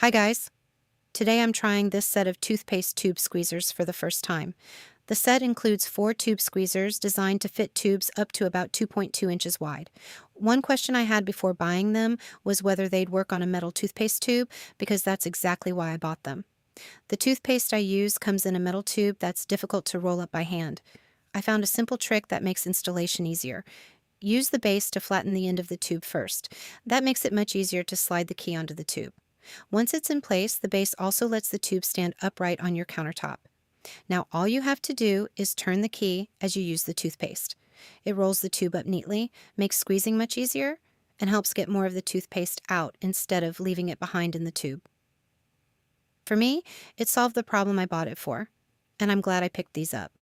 Hi guys! Today I'm trying this set of toothpaste tube squeezers for the first time. The set includes 4 tube squeezers designed to fit tubes up to about 2.2 inches wide. One question I had before buying them was whether they'd work on a metal toothpaste tube, because that's exactly why I bought them. The toothpaste I use comes in a metal tube that's difficult to roll up by hand. I found a simple trick that makes installation easier. Use the base to flatten the end of the tube first. That makes it much easier to slide the key onto the tube. Once it's in place, the base also lets the tube stand upright on your countertop. Now all you have to do is turn the key as you use the toothpaste. It rolls the tube up neatly, makes squeezing much easier, and helps get more of the toothpaste out instead of leaving it behind in the tube. For me, it solved the problem I bought it for, and I'm glad I picked these up.